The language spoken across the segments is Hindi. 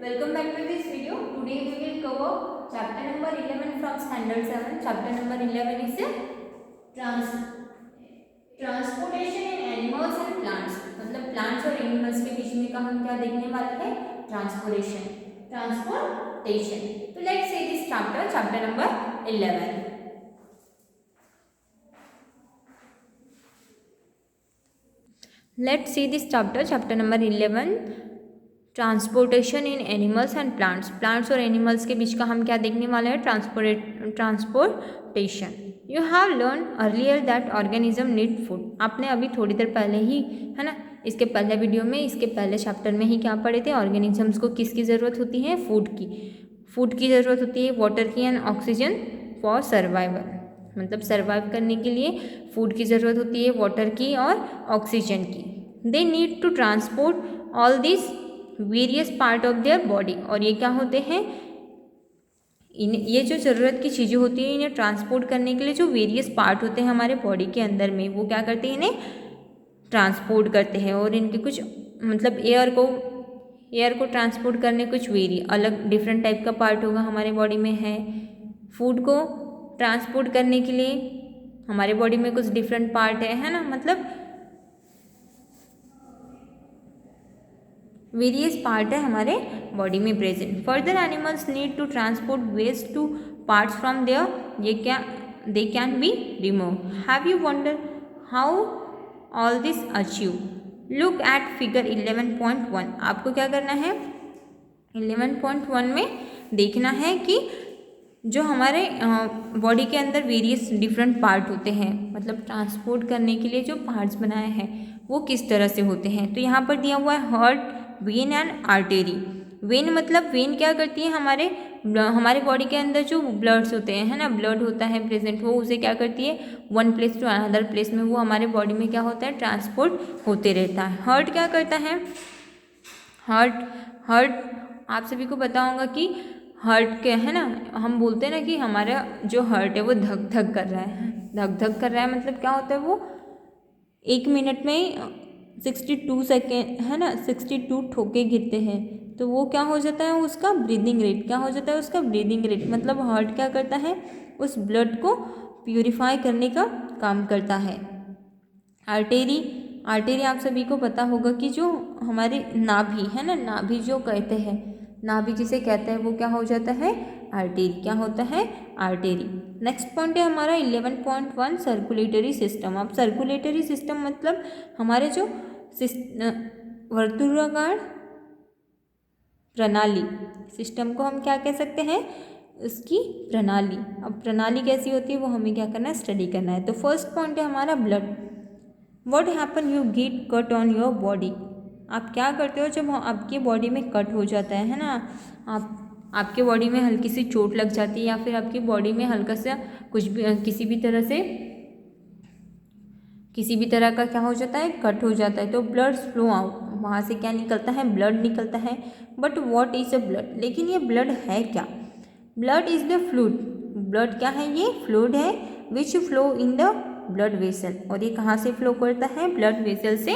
Welcome back to this video. Today we will cover chapter number 11 from standard 7. Chapter number 11 is transportation in animals and plants. मतलब plants और animals के बीच में का हम क्या देखने वाले हैं? Transportation. So let's see this chapter number 11. Let's see this chapter number 11. Transportation in animals and plants और एनिमल्स के बीच का हम क्या देखने वाले हैं? Transportation. You have learn earlier that organism need food. आपने अभी थोड़ी देर पहले ही, है ना, इसके पहले वीडियो में, इसके पहले चैप्टर में ही क्या पढ़े थे? ऑर्गेनिजम्स को किसकी ज़रूरत होती है? फूड की ज़रूरत होती है, वाटर की एंड ऑक्सीजन फॉर सर्वाइवल. मतलब सर्वाइव करने के लिए फूड की ज़रूरत होती है, वाटर की और ऑक्सीजन की. They need to transport all this various part of their body. और ये क्या होते हैं? ये जो ज़रूरत की चीज़ें होती हैं, इन्हें ट्रांसपोर्ट करने के लिए जो वेरियस पार्ट होते हैं हमारे बॉडी के अंदर में, वो क्या करते हैं? इन्हें ट्रांसपोर्ट करते हैं. और इनके कुछ मतलब एयर को ट्रांसपोर्ट करने कुछ अलग डिफरेंट टाइप का पार्ट होगा हमारे बॉडी में है. फूड को ट्रांसपोर्ट करने के लिए हमारे बॉडी में कुछ डिफरेंट पार्ट है ना, मतलब वेरियस पार्ट है हमारे बॉडी में present. Further animals need to transport waste to parts from there. They can be remove. Have you wonder how all this achieve? Look at figure 11.1. आपको क्या करना है? 11.1 में देखना है कि जो हमारे बॉडी के अंदर वेरियस डिफरेंट पार्ट होते हैं, मतलब ट्रांसपोर्ट करने के लिए जो पार्ट्स बनाए हैं वो किस तरह से होते हैं. तो यहाँ पर दिया हुआ है heart, when and artery. When मतलब वेन क्या करती है? हमारे बॉडी के अंदर जो ब्लड्स होते हैं, है ना, ब्लड होता है प्रेजेंट, वो उसे क्या करती है? One place to another place में वो हमारे बॉडी में क्या होता है? ट्रांसपोर्ट होते रहता है. हार्ट क्या करता है? हार्ट आप सभी को पता होगा कि हार्ट के, है ना, हम बोलते हैं ना कि हमारा जो हार्ट है वो धक धक कर रहा है. मतलब क्या होता है? वो 1 मिनट में 62 सेकेंड, है ना, 62 ठोके गिरते हैं. तो वो क्या हो जाता है? उसका ब्रीदिंग रेट. क्या हो जाता है? उसका ब्रीदिंग रेट. मतलब हार्ट क्या करता है? उस ब्लड को प्यूरिफाई करने का काम करता है. आर्टेरी आप सभी को पता होगा कि जो हमारे नाभि है ना, नाभि जो कहते हैं, नाभि जिसे कहते हैं, वो क्या हो जाता है? आर्टेरी. क्या होता है? आर्टेरी. नेक्स्ट पॉइंट है हमारा 11.1 सर्कुलेटरी सिस्टम. अब सर्कुलेटरी सिस्टम मतलब हमारे जो वर्तुलाकार प्रणाली, सिस्टम को हम क्या कह सकते हैं? उसकी प्रणाली. अब प्रणाली कैसी होती है वो हमें क्या करना है? स्टडी करना है. तो फर्स्ट पॉइंट है हमारा blood. What happen you get cut on your body. आप क्या करते हो जब आपकी बॉडी में कट हो जाता है ना? आपके बॉडी में हल्की सी चोट लग जाती है, या फिर आपकी बॉडी में हल्का सा कुछ भी किसी भी तरह का क्या हो जाता है? कट हो जाता है. तो ब्लड फ्लो आउट. वहाँ से क्या निकलता है? ब्लड निकलता है. But what is a blood? लेकिन ये ब्लड है क्या? Blood is the fluid. Blood क्या है? ये फ्लूइड है विच flow in the blood vessel. और ये कहाँ से फ्लो करता है? ब्लड वेसल से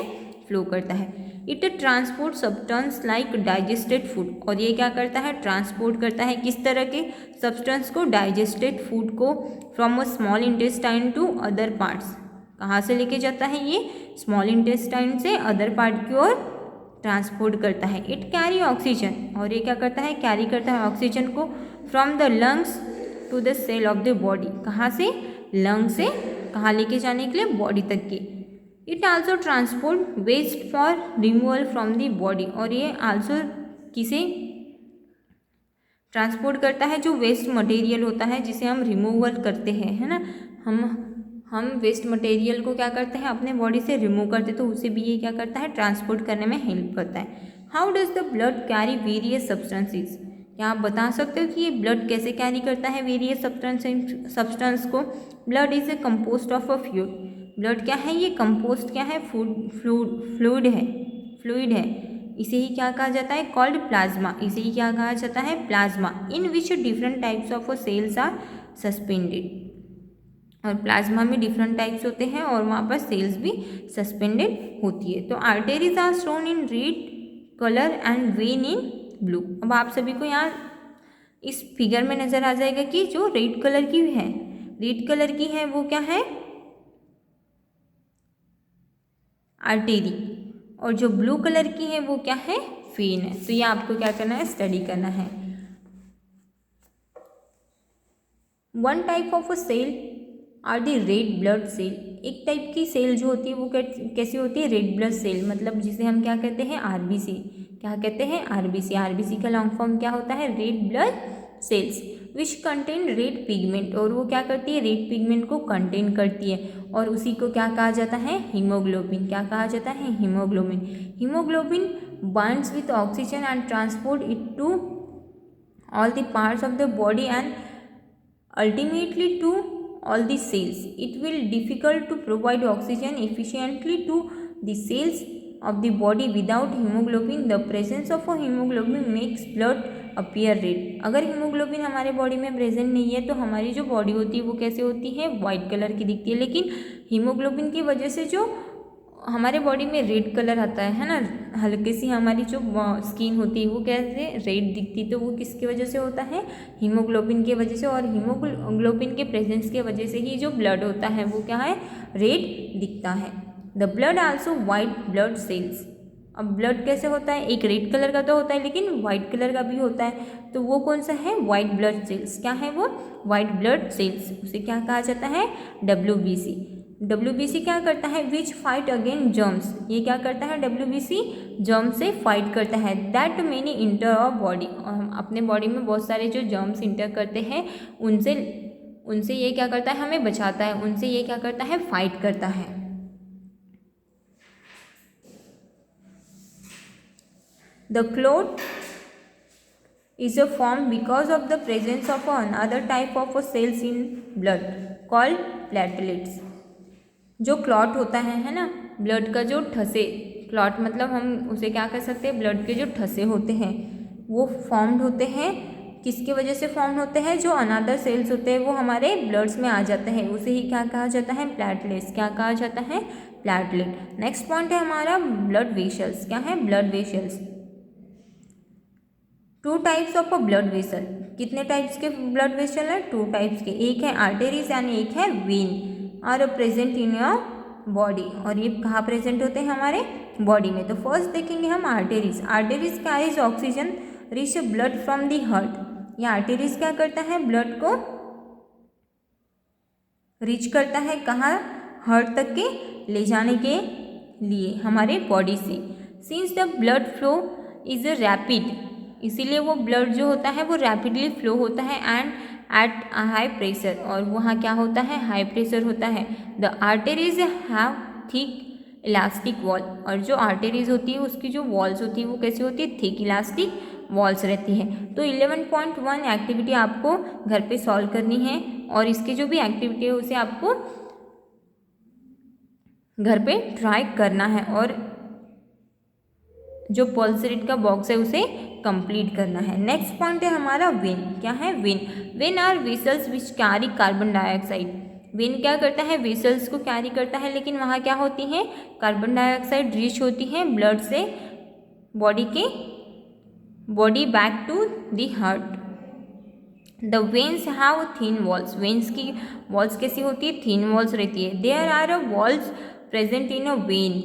फ्लो करता है. It transport substance like digested food. और ये क्या करता है? ट्रांसपोर्ट करता है किस तरह के सब्सटेंस को? डाइजेस्टेड फूड को from a small intestine to other parts. कहाँ से लेके जाता है? ये स्मॉल इंटेस्टाइन से अदर पार्ट की ओर ट्रांसपोर्ट करता है. It carry oxygen. और ये क्या करता है? कैरी करता है ऑक्सीजन को from the lungs to the cell of the body. कहाँ से? लंग से कहाँ लेके जाने के लिए? बॉडी तक की. It also transport waste for removal from the body. और ये आल्सो किसे ट्रांसपोर्ट करता है? जो वेस्ट मटेरियल होता है जिसे हम रिमूवल करते हैं, है ना, हम वेस्ट मटेरियल को क्या करते हैं? अपने बॉडी से रिमूव करते, तो उसे भी ये क्या करता है? ट्रांसपोर्ट करने में हेल्प करता है. How does the blood carry various substances. क्या आप बता सकते हो कि ये ब्लड कैसे कैरी करता है वेरियस सब्सटेंस को? Blood is a compost of a fluid. Blood क्या है? ये कंपोस्ट क्या है? फ्लूइड है. इसे ही क्या कहा जाता है? Called plasma. इसे ही क्या कहा जाता है? Plasma. In which different types of cells are suspended. और प्लाज्मा में डिफरेंट टाइप्स होते हैं और वहाँ पर सेल्स भी सस्पेंडेड होती है. तो arteries are shown in red colour and vein in blue. अब आप सभी को यहाँ इस फिगर में नज़र आ जाएगा कि जो रेड कलर की है, रेड कलर की है वो क्या है, आर्टेरी, और जो ब्लू कलर की है वो क्या है, वेन है। तो ये आपको क्या करना है, स्टडी करना है। One type of a cell are the red blood cell. एक टाइप की सेल जो होती है वो कैसी होती है, रेड ब्लड सेल, मतलब जिसे हम क्या कहते हैं, आरबीसी। क्या कहते हैं, आरबीसी। आरबीसी का लॉन्ग फॉर्म क्या होता है, red blood cells, which contain red pigment. और वो क्या करती है, रेड पिगमेंट को कंटेन करती है, और उसी को क्या कहा जाता है, हीमोग्लोबिन। क्या कहा जाता है, haemoglobin. Haemoglobin binds with oxygen and transport it to all the parts of the body and ultimately to all the cells. It will difficult to provide oxygen efficiently to the cells of the body without hemoglobin. The presence of a hemoglobin makes blood appear red. अगर हीमोग्लोबिन हमारे बॉडी में प्रेजेंट नहीं है तो हमारी जो बॉडी होती है वो कैसे होती है, वाइट कलर की दिखती है। लेकिन हीमोग्लोबिन की वजह से जो हमारे बॉडी में रेड कलर आता है ना, हल्की सी हमारी जो स्किन होती है वो कैसे रेड दिखती है, तो वो किसकी वजह से होता है, हीमोग्लोबिन की वजह से। और हीमोग्लोबिन के प्रेजेंस की वजह से ही जो ब्लड होता है वो क्या है, रेड दिखता है। The blood also white blood cells. अब ब्लड कैसे होता है, एक रेड कलर का तो होता है लेकिन वाइट कलर का भी होता है, तो वो कौन सा है, वाइट ब्लड सेल्स। क्या है वो, वाइट ब्लड सेल्स। उसे क्या कहा जाता है, WBC। WBC क्या करता है, विच फाइट अगेन जर्म्स। ये क्या करता है, WBC जर्म्स से फाइट करता है। That many inter of body. और हम अपने बॉडी में बहुत सारे जो जर्म्स इंटर करते हैं उनसे ये क्या करता है, हमें बचाता है, उनसे ये क्या करता है, फाइट करता है। The clot is a form because of the presence of another type of cells in blood called platelets. जो क्लॉट होता है ना, ब्लड का जो ठसे, क्लॉट मतलब हम उसे क्या कह सकते हैं, ब्लड के जो ठसे होते हैं वो फॉर्म्ड होते हैं। किसकी वजह से फॉर्म होते हैं, जो अनदर सेल्स होते हैं वो हमारे ब्लड्स में आ जाते हैं, उसे ही क्या कहा जाता है, प्लेटलेट्स। क्या कहा जाता है, प्लेटलेट। नेक्स्ट पॉइंट है हमारा ब्लड वेसल्स। क्या है, blood vessels. Two types of a blood vessel. कितने टाइप्स के ब्लड वेसल है, टू टाइप्स के। एक है आर्टेरीज यानी एक है vein. Are present in your body. और ये कहाँ प्रेजेंट होते हैं, हमारे बॉडी में। तो फर्स्ट देखेंगे हम arteries. Arteries carries oxygen rich blood from the heart. ये आर्टेरीज क्या करता है, ब्लड को रिच करता है, कहाँ, हार्ट तक के ले जाने के लिए हमारे बॉडी से। Since the blood flow is rapid, इसीलिए वो ब्लड जो होता है वो रैपिडली फ्लो होता है एंड एट हाई प्रेशर। और वहाँ क्या होता है, हाई प्रेशर होता है। The arteries have thick elastic wall. और जो आर्टेरीज होती है उसकी जो वॉल्स होती है वो कैसी होती है, थिक इलास्टिक वॉल्स रहती है। तो 11.1 एक्टिविटी आपको घर पे सॉल्व करनी है, और इसकी जो भी एक्टिविटी है उसे आपको घर पे ट्राई करना है, और जो पल्स रेट का बॉक्स है उसे कंप्लीट करना है। नेक्स्ट पॉइंट है हमारा वेन। क्या है, vein. Vein are vessels which carry carbon dioxide. Vein क्या करता है, वेसल्स को कैरी करता है, लेकिन वहाँ क्या होती है, कार्बन डाइऑक्साइड रिच होती है ब्लड से body back to the heart. The veins have thin walls. Veins की वॉल्स कैसी होती है, थिन वॉल्स रहती है। There are a walls present in a vein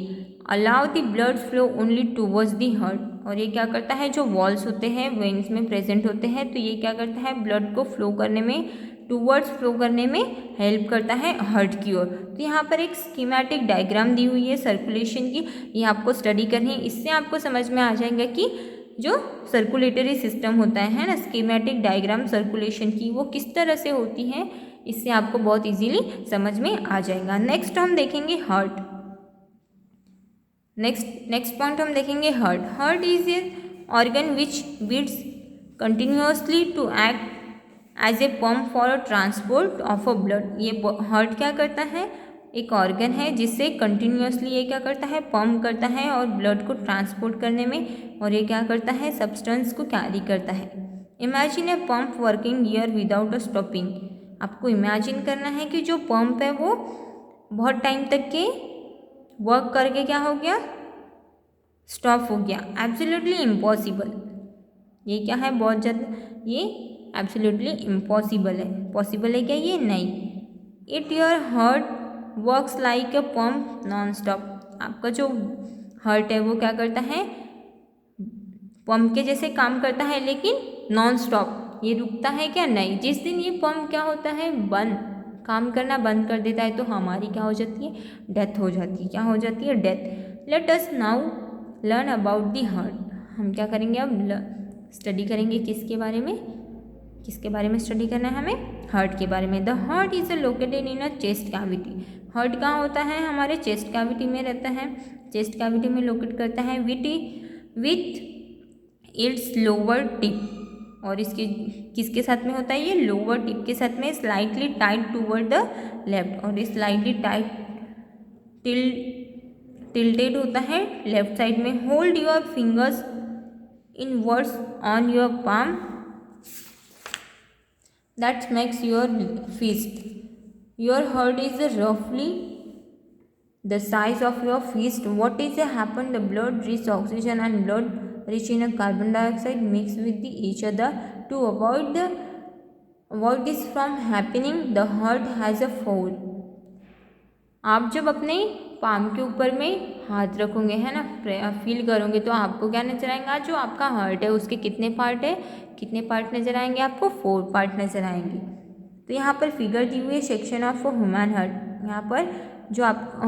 allow the blood flow only towards the heart. और ये क्या करता है, जो वॉल्स होते हैं वेन्स में प्रेजेंट होते हैं, तो ये क्या करता है, ब्लड को फ्लो करने में, टूवर्ड्स फ्लो करने में हेल्प करता है हार्ट की ओर। तो यहाँ पर एक स्कीमेटिक डायग्राम दी हुई है सर्कुलेशन की, ये आपको स्टडी करनी है। इससे आपको समझ में आ जाएगा कि जो सर्कुलेटरी सिस्टम होता है ना, स्कीमेटिक डायग्राम सर्कुलेशन की, वो किस तरह से होती है, इससे आपको बहुत इजीली समझ में आ जाएगा। नेक्स्ट हम देखेंगे हार्ट। नेक्स्ट पॉइंट हम देखेंगे heart. Heart is a organ which beats continuously to act as a pump for transport of a blood. ये हार्ट क्या करता है, एक ऑर्गन है जिससे कंटिन्यूसली ये क्या करता है, पंप करता है और ब्लड को ट्रांसपोर्ट करने में, और ये क्या करता है, सब्सटेंस को कैरी करता है। Imagine a pump working here without a stopping. आपको इमेजिन करना है कि जो पंप है वो बहुत टाइम तक के वर्क करके क्या हो गया, स्टॉप हो गया। Absolutely impossible. ये क्या है, बहुत ज़्यादा, ये एब्सोल्युटली इम्पॉसिबल है। पॉसिबल है क्या ये, नहीं। It your heart works like a pump non stop. आपका जो हार्ट है वो क्या करता है, पंप के जैसे काम करता है, लेकिन नॉन स्टॉप, ये रुकता है क्या, नहीं। जिस दिन ये पंप क्या होता है, बंद, काम करना बंद कर देता है, तो हमारी क्या हो जाती है, डेथ हो जाती है। क्या हो जाती है, death. Let us now learn about the heart. हम क्या करेंगे अब, स्टडी करेंगे किसके बारे में, किसके बारे में स्टडी करना है हमें, हार्ट के बारे में। The heart is located in a chest cavity. Heart कहाँ होता है, हमारे चेस्ट कैविटी में रहता है, चेस्ट कैविटी में लोकेट करता है विथ इट्स लोअर टिप। और इसके किसके साथ में होता है, ये लोअर टिप के साथ में slightly tight toward the left, और ये स्लाइटली टाइट टिल्टेड होता है लेफ्ट साइड में। Hold your fingers inwards on your palm, that makes your fist. Your heart is roughly the size of your fist. What is happen, the blood reach oxygen and blood rich in a carbon dioxide mix with each other. To avoid this from happening, the heart has a fold. आप जब अपने पाम के ऊपर में हाथ रखोगे, है ना, फील करोगे, तो आपको क्या नजर आएगा, जो आपका हार्ट है उसके कितने पार्ट है, कितने पार्ट नजर आएंगे आपको, 4 पार्ट नजर आएंगे। तो यहाँ पर फिगर दी हुई है सेक्शन ऑफ ह्यूमन हार्ट। यहाँ पर जो आप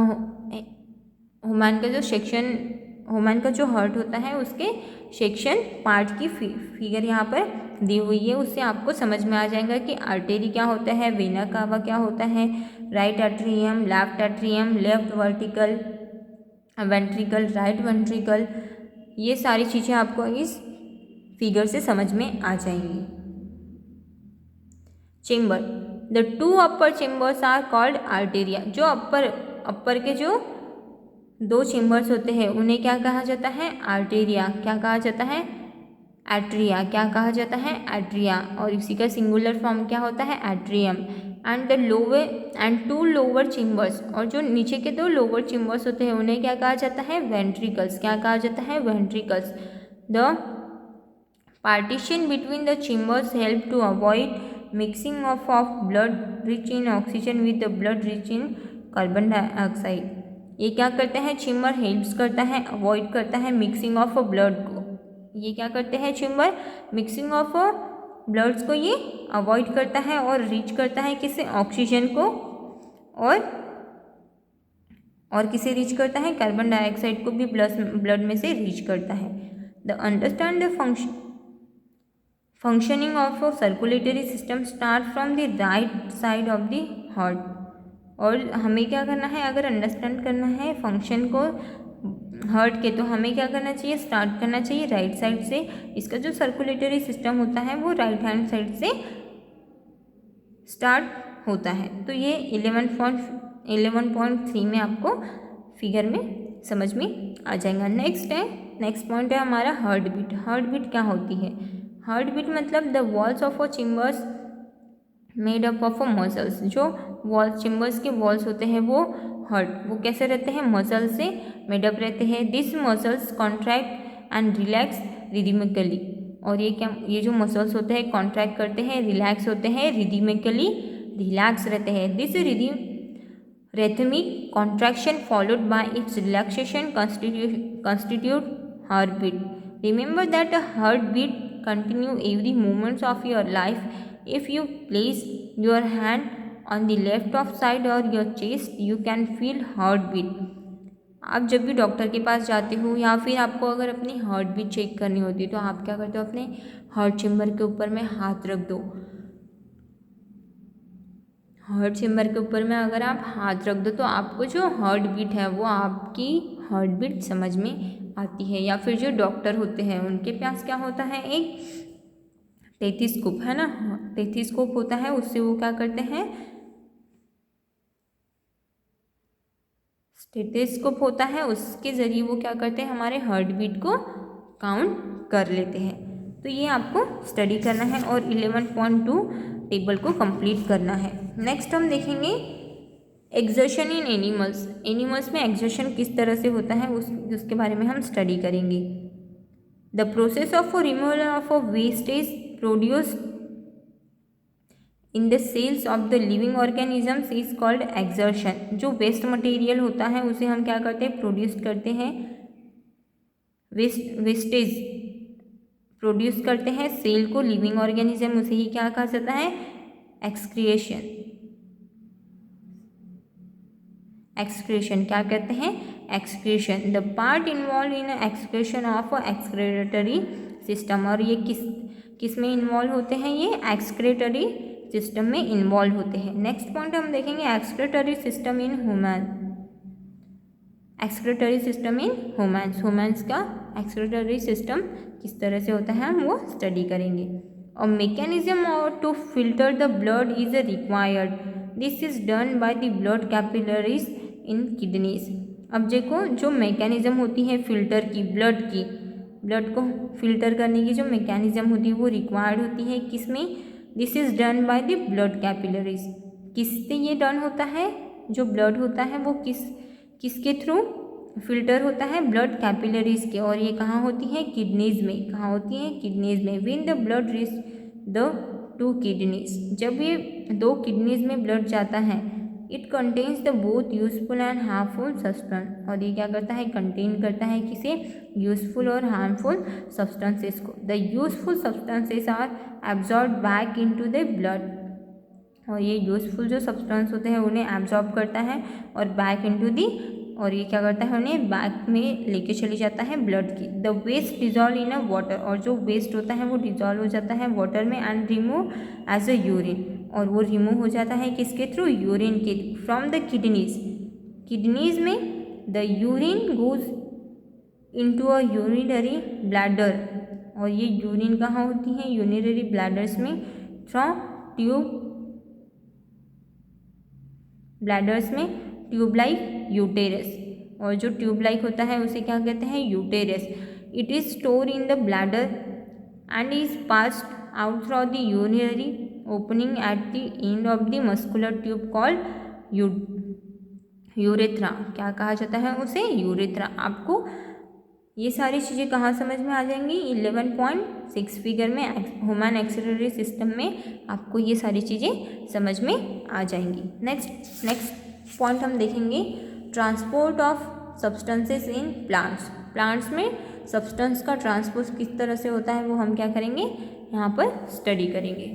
ह्यूमन का जो सेक्शन, ह्यूमन का जो हार्ट होता है उसके सेक्शन पार्ट की फिगर यहाँ पर दी हुई है। उससे आपको समझ में आ जाएगा कि आर्टेरी क्या होता है, वेना कावा क्या होता है, right atrium, left vertical ventricle, right ventricle, ये सारी चीज़ें आपको इस फिगर से समझ में आ जाएंगी। Chamber, the 2 upper chambers are called atria. जो अपर के जो 2 चेम्बर्स होते हैं उन्हें क्या कहा जाता है, आर्टेरिया। क्या कहा जाता है, एट्रिया। क्या कहा जाता है, एट्रिया। और इसी का सिंगुलर फॉर्म क्या होता है, atrium. And the lower and 2 lower chambers, और जो नीचे के 2 लोअर चेम्बर्स होते हैं उन्हें क्या कहा जाता है, वेंट्रिकल्स। क्या कहा जाता है, ventricles. The partition between the chambers help to avoid mixing of blood rich in oxygen with the blood rich in carbon dioxide. ये क्या करते हैं, चेम्बर हेल्प्स करता है, अवॉइड करता है मिक्सिंग ऑफ ब्लड को। ये क्या करते हैं, चेम्बर मिक्सिंग ऑफ ब्लड्स को ये अवॉइड करता है और रीच करता है किसे, ऑक्सीजन को, और किसे रीच करता है, कार्बन डाइऑक्साइड को भी ब्लड में से रीच करता है। The understand the functioning of circulatory system start from the right side of the heart. और हमें क्या करना है, अगर अंडरस्टैंड करना है फंक्शन को हार्ट के, तो हमें क्या करना चाहिए, स्टार्ट करना चाहिए राइट साइड से। इसका जो सर्कुलेटरी सिस्टम होता है वो राइट हैंड साइड से स्टार्ट होता है। तो ये 11.3 में आपको फिगर में समझ में आ जाएगा। नेक्स्ट पॉइंट है हमारा हार्ट बीट। हार्ट बीट क्या होती है, हार्ट बीट मतलब the walls of a chambers made up of muscles. जो वॉल्स, चेम्बर्स के वॉल्स होते हैं वो हार्ट, वो कैसे रहते हैं, मसल से मेडअप रहते हैं। This muscles contract and relax rhythmically. और ये क्या, ये जो मसल्स होते हैं कॉन्ट्रैक्ट करते हैं, रिलैक्स होते हैं, रिदमिकली रिलैक्स रहते हैं। This rhythmic contraction followed by its relaxation constitute heartbeat. Remember that a heartbeat continue every moments of your life. If you place your hand on the left of side or your chest, you can feel heartbeat. आप जब भी डॉक्टर के पास जाते हो या फिर आपको अगर अपनी हार्ट बीट चेक करनी होती है तो आप क्या करते हो, अपने हार्ट चेम्बर के ऊपर में हाथ रख दो। हार्ट चेम्बर के ऊपर में अगर आप हाथ रख दो तो आपको जो हार्ट बीट है वो आपकी हार्ट बीट समझ में आती है। या फिर जो डॉक्टर होते हैं उनके पास क्या होता है, एक टेथिस्कोप है ना, टेथिस्कोप होता है, उससे वो क्या करते हैं, स्टेथोस्कोप होता है, उसके ज़रिए वो क्या करते हैं, हमारे हार्ट बीट को काउंट कर लेते हैं। तो ये आपको स्टडी करना है और 11.2 टेबल को कंप्लीट करना है। नेक्स्ट हम देखेंगे एक्सर्शन इन एनिमल्स। एनिमल्स में एक्सर्शन किस तरह से होता है उसके बारे में हम स्टडी करेंगे। The process of removal of a waste is produced in the cells of the living organisms is called excretion. जो वेस्ट मटेरियल होता है उसे हम क्या करते हैं, प्रोड्यूस करते हैं, वेस्टेज प्रोड्यूस करते हैं सेल को, लिविंग ऑर्गेनिज्म, उसे ही क्या कहा जाता है, एक्सक्रिएशन। एक्सक्रीशन क्या कहते हैं, excretion. The part involve in excretion of excretory system. और ये किस में इन्वॉल्व होते हैं, ये एक्सक्रेटरी सिस्टम में इन्वॉल्व होते हैं। नेक्स्ट पॉइंट हम देखेंगे excretory system in human. Excretory system in humans, humans का एक्सक्रेटरी सिस्टम किस तरह से होता है हम वो स्टडी करेंगे। और mechanism to filter the blood is required, this is done by the blood capillaries in kidneys. अब देखो जो मैकेनिज्म होती है फिल्टर की, ब्लड को फिल्टर करने की जो मैकेनिज्म होती है वो रिक्वायर्ड होती है किसमें, this is done by the blood capillaries. किससे ये डन होता है, जो ब्लड होता है वो किसके थ्रू फिल्टर होता है, ब्लड कैपिलरीज के। और ये कहाँ होती है, किडनीज में। कहाँ होती है, किडनीज में। When the blood reach the 2 kidneys, जब ये 2 किडनीज में ब्लड जाता है, it contains the both useful and harmful substance. और ये क्या करता है, कंटेन करता है किसे, यूजफुल और हार्मफुल सब्सटेंसेस को। The useful substances are absorb back into the blood. और ये यूजफुल जो सब्सटेंस होते हैं उन्हें एब्जॉर्ब करता है और बैक इनटू दी, और ये क्या करता है, उन्हें बैक में लेके चली जाता है ब्लड की। The waste dissolve in a water, और जो वेस्ट होता है वो डिजॉल्व हो जाता है वाटर में, and remove as a urine. और वो रिमूव हो जाता है किसके थ्रू, यूरिन के, फ्रॉम द किडनीज में the urine goes into a urinary bladder. और ये यूरिन कहाँ होती है, यूरिनरी ब्लैडर्स में, फ्रॉम ब्लैडर्स में ट्यूब लाइक यूटेरस। और जो ट्यूब लाइक होता है उसे क्या कहते हैं, uterus. It is store in the bladder and is passed out through the urinary opening at the end of the muscular tube called urethra. क्या कहा जाता है उसे, यूरेथ्रा। आपको ये सारी चीज़ें कहाँ समझ में आ जाएंगी, 11.6 फिगर में ह्यूमन एक्सक्रीटरी सिस्टम में आपको ये सारी चीज़ें समझ में आ जाएंगी। नेक्स्ट पॉइंट हम देखेंगे transport of substances in plants में सब्सटेंस का ट्रांसपोर्ट किस तरह से होता है वो हम क्या करेंगे, यहाँ पर स्टडी करेंगे।